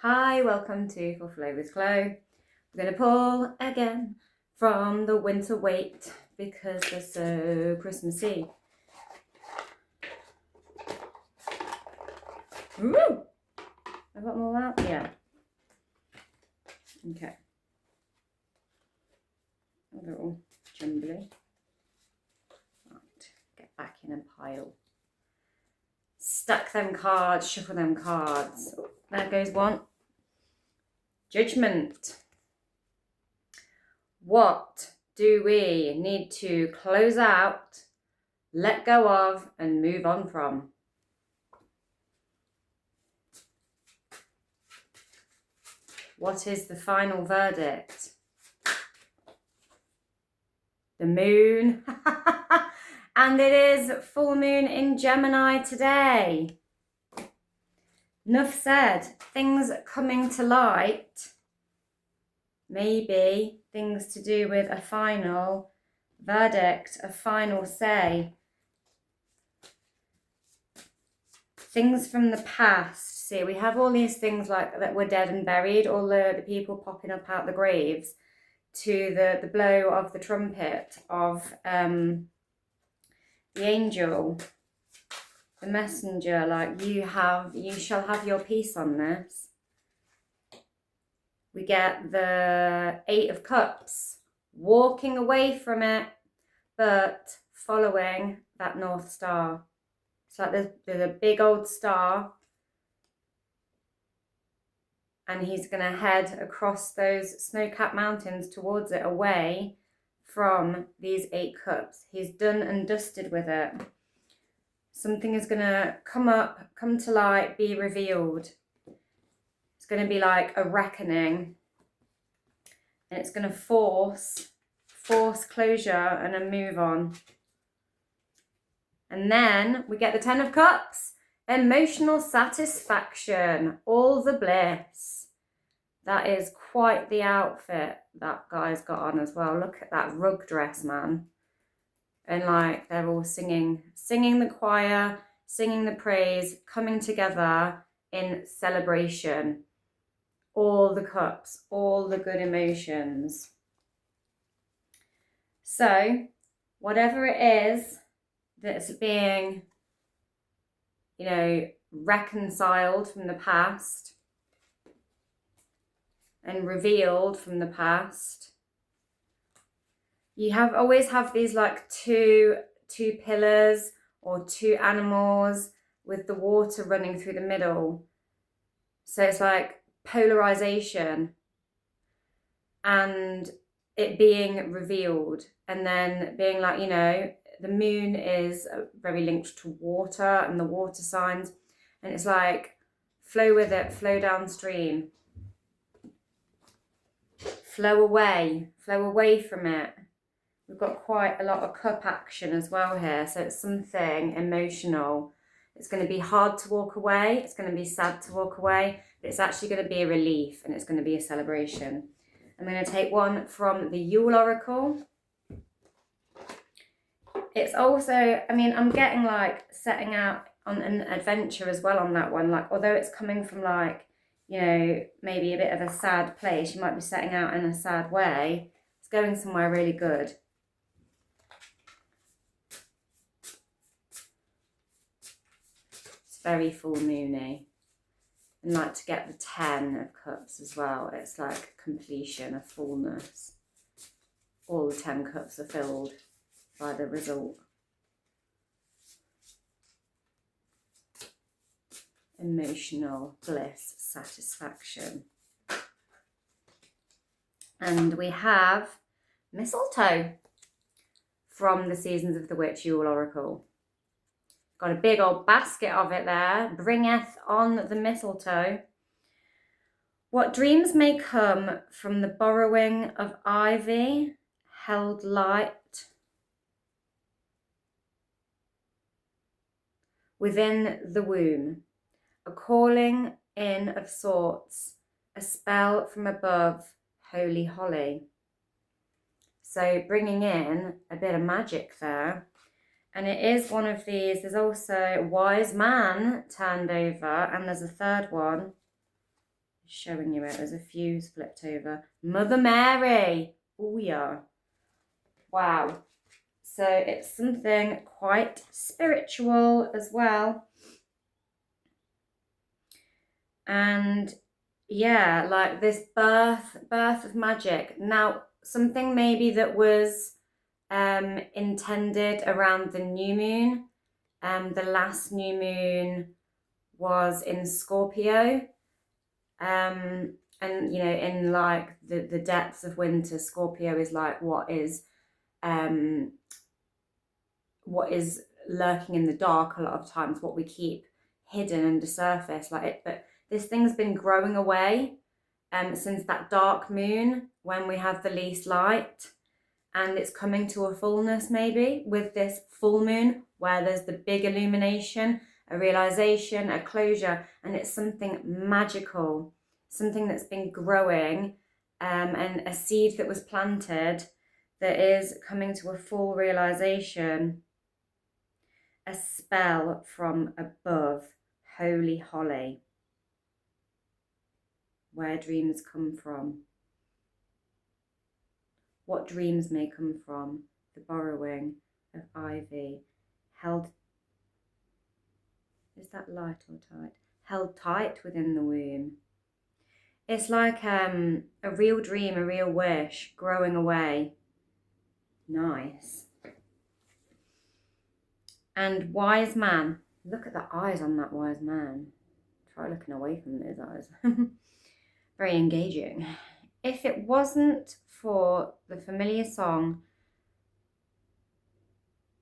Hi, welcome to For Flow with Chloe. We're going to pull again from the winter weight because they're so Christmassy. Ooh! I've got more out? Yeah. Okay. Oh, they're all jumbly. Right, get back in a pile. Stack them cards, shuffle them cards. Oh, there goes one. Judgment. What do we need to close out, let go of, and move on from? What is the final verdict? The moon. And it is full moon in Gemini today. Enough said. Things coming to light. Maybe things to do with a final verdict, a final say. Things from the past. See, we have all these things like that were dead and buried, all the people popping up out the graves, to the blow of the trumpet of the angel, the messenger, like you shall have your peace on this. We get the 8 of Cups, walking away from it, but following that North Star. It's like there's a big old star, and he's going to head across those snow-capped mountains towards it, away from these 8 cups. He's done and dusted with it. Something is going to come up, come to light, be revealed. It's going to be like a reckoning, and it's going to force closure and a move on. And then we get the 10 of Cups, emotional satisfaction, all the bliss. That is quite the outfit that guy's got on as well. Look at that rug dress, man. And like they're all singing the choir, singing the praise, coming together in celebration. All the cups, all the good emotions. So whatever it is that's being, reconciled from the past and revealed from the past, you always have these like two pillars or 2 animals with the water running through the middle. So it's like polarization and it being revealed, and then being like, the moon is very linked to water and the water signs, and it's like flow with it, flow downstream, flow away from it. We've got quite a lot of cup action as well here, so it's something emotional. It's going to be hard to walk away, it's going to be sad to walk away, but it's actually going to be a relief, and it's going to be a celebration. I'm going to take one from the Yule Oracle. It's also, I'm getting like setting out on an adventure as well on that one. Like, although it's coming from like, maybe a bit of a sad place, you might be setting out in a sad way. It's going somewhere really good. It's very full moony. And like to get the 10 of Cups as well. It's like completion, a fullness. All the 10 cups are filled by the result. Emotional bliss, satisfaction. And we have mistletoe from the Seasons of the Witch Yule Oracle. Got a big old basket of it there. Bringeth on the mistletoe. What dreams may come from the borrowing of ivy, held light within the womb, a calling in of sorts, a spell from above, holy holly. So bringing in a bit of magic there. And it is one of these. There's also wise man turned over, and there's a third one. Showing you it. There's a fuse flipped over. Mother Mary. Oh yeah. Wow. So it's something quite spiritual as well. And yeah, like this birth of magic. Now, something maybe that was intended around the new moon. The last new moon was in Scorpio. And you know, in like the depths of winter, Scorpio is like what is lurking in the dark a lot of times, what we keep hidden under surface, like it. But this thing's been growing away since that dark moon when we have the least light, and it's coming to a fullness maybe with this full moon where there's the big illumination, a realization, a closure, and it's something magical, something that's been growing, and a seed that was planted that is coming to a full realization. A spell from above, holy holly. Where dreams come from. What dreams may come from. The borrowing of ivy. Held, is that light or tight? Held tight within the womb. It's like a real dream, a real wish growing away. Nice. And wise man. Look at the eyes on that wise man. Try looking away from those eyes. Very engaging. If it wasn't for the familiar song,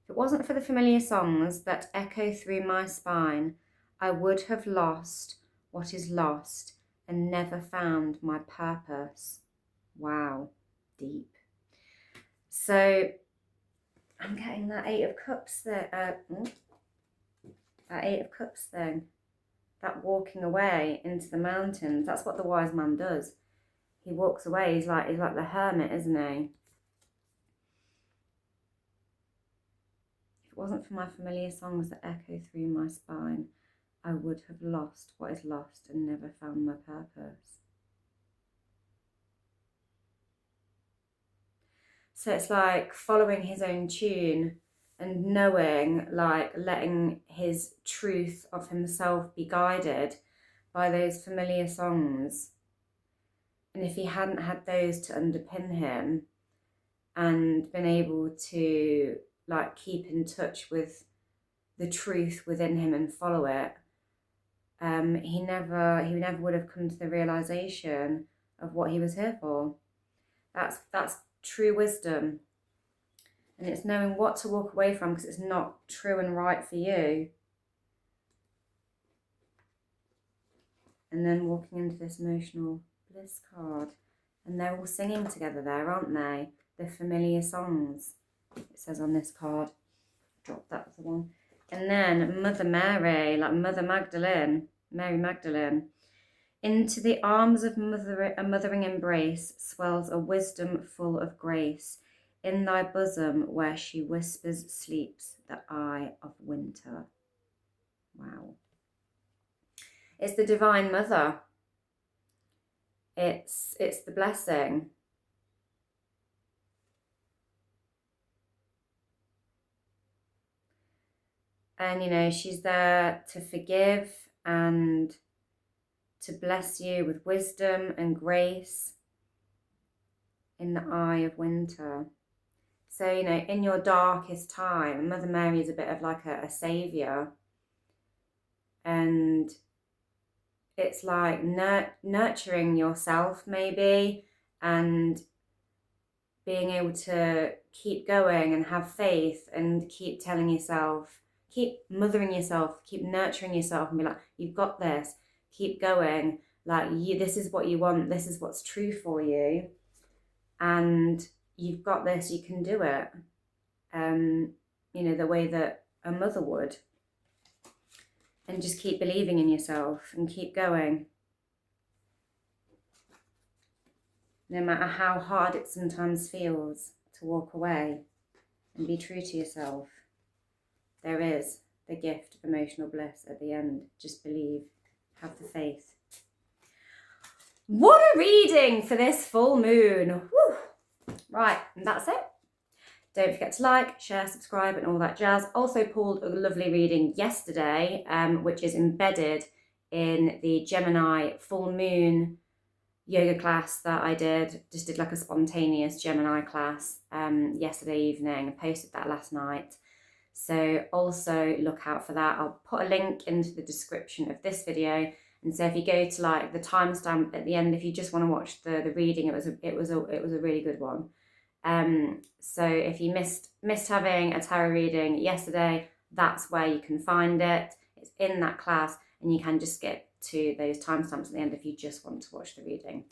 if it wasn't for the familiar songs that echo through my spine, I would have lost what is lost and never found my purpose. Wow, deep. So I'm getting that Eight of Cups there. That Eight of Cups thing. That walking away into the mountains. That's what the wise man does. He walks away. He's like the hermit, isn't he? If it wasn't for my familiar songs that echo through my spine, I would have lost what is lost and never found my purpose. So it's like following his own tune and knowing, like letting his truth of himself be guided by those familiar songs. And if he hadn't had those to underpin him and been able to like keep in touch with the truth within him and follow it, he never would have come to the realization of what he was here for. That's true wisdom. And it's knowing what to walk away from because it's not true and right for you. And then walking into this emotional bliss card. And they're all singing together there, aren't they? The familiar songs, it says on this card. Drop that other one. And then Mother Mary, like Mother Magdalene, Mary Magdalene. Into the arms of a mothering embrace swells a wisdom full of grace. In thy bosom where she whispers sleeps the eye of winter. Wow. It's the Divine Mother. It's the blessing. And, you know, she's there to forgive and to bless you with wisdom and grace in the eye of winter. So, you know, in your darkest time, Mother Mary is a bit of like a saviour. And it's like nurturing yourself maybe, and being able to keep going and have faith and keep telling yourself, keep mothering yourself, keep nurturing yourself and be like, you've got this, keep going. Like this is what you want. This is what's true for you. And you've got this, you can do it. You know, the way that a mother would. And just keep believing in yourself and keep going. No matter how hard it sometimes feels to walk away and be true to yourself, there is the gift of emotional bliss at the end. Just believe, have the faith. What a reading for this full moon. Woo. Right, and that's it. Don't forget to like, share, subscribe and all that jazz. Also pulled a lovely reading yesterday, which is embedded in the Gemini full moon yoga class that I did. Just did like a spontaneous Gemini class yesterday evening. I posted that last night. So also look out for that. I'll put a link into the description of this video. And so if you go to like the timestamp at the end, if you just want to watch the reading, it was a really good one. So if you missed having a tarot reading yesterday, that's where you can find it. It's in that class, and you can just skip to those timestamps at the end if you just want to watch the reading.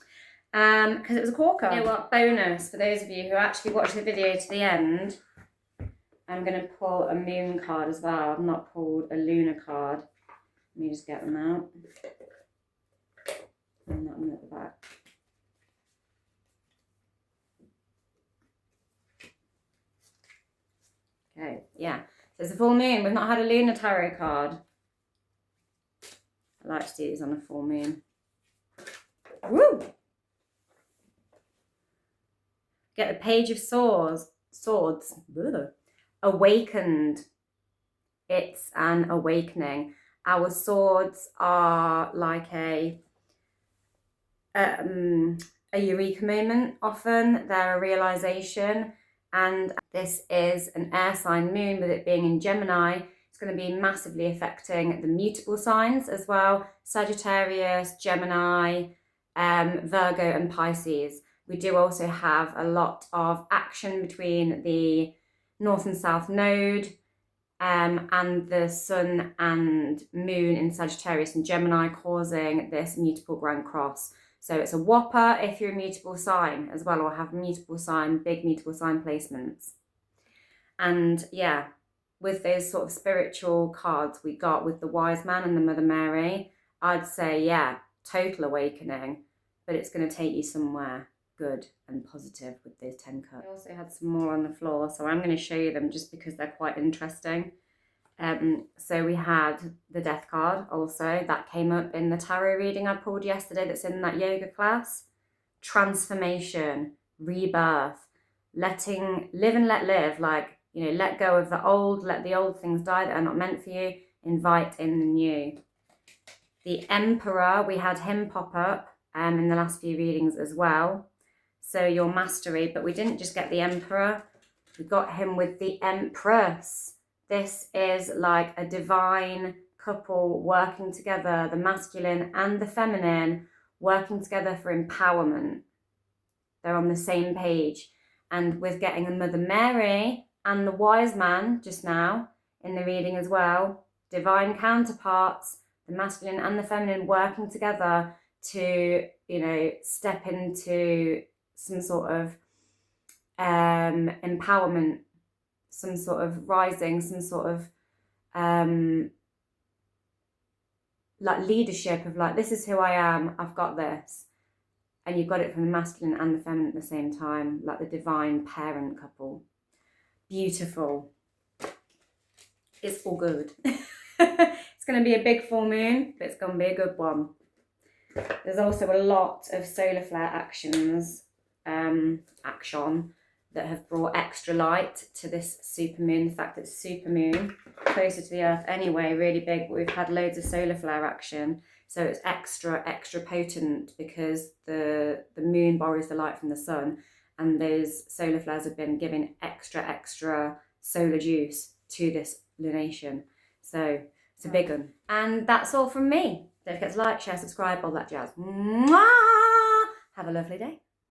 Because it was a corker. You know what? Bonus for those of you who actually watch the video to the end. I'm going to pull a moon card as well. I've not pulled a lunar card. Let me just get them out. And that one at the back. Okay, yeah. So it's a full moon. We've not had a lunar tarot card. I like to do these on a full moon. Woo! Get the Page of Swords. Ugh. Awakened. It's an awakening. Our swords are like a eureka moment often. They're a realization. And this is an air sign moon, with it being in Gemini. It's going to be massively affecting the mutable signs as well. Sagittarius, Gemini, Virgo and Pisces. We do also have a lot of action between the North and South node and the Sun and Moon in Sagittarius and Gemini, causing this mutable Grand Cross. So it's a whopper if you're a mutable sign as well, or have mutable sign, big mutable sign placements. And yeah, with those sort of spiritual cards we got with the Wise Man and the Mother Mary, I'd say, yeah, total awakening, but it's going to take you somewhere good and positive with those 10 cups. I also had some more on the floor, so I'm going to show you them just because they're quite interesting. So we had the Death card also, that came up in the tarot reading I pulled yesterday that's in that yoga class. Transformation, rebirth, live and let live, like, you know, let go of the old, let the old things die that are not meant for you, invite in the new. The Emperor, we had him pop up in the last few readings as well. So your mastery, but we didn't just get the Emperor, we got him with the Empress. This is like a divine couple working together, the masculine and the feminine, working together for empowerment. They're on the same page. And with getting the Mother Mary and the Wise Man just now in the reading as well, divine counterparts, the masculine and the feminine working together to, you know, step into some sort of empowerment, some sort of rising, some sort of like leadership of like, this is who I am, I've got this. And you've got it from the masculine and the feminine at the same time, like the divine parent couple. Beautiful. It's all good. It's going to be a big full moon, but it's going to be a good one. There's also a lot of solar flare action that have brought extra light to this supermoon. The fact that it's supermoon, closer to the Earth anyway, really big, but we've had loads of solar flare action. So it's extra potent because the moon borrows the light from the sun, and those solar flares have been giving extra solar juice to this lunation. So it's a big one. And that's all from me. Don't forget to like, share, subscribe, all that jazz. Mwah! Have a lovely day.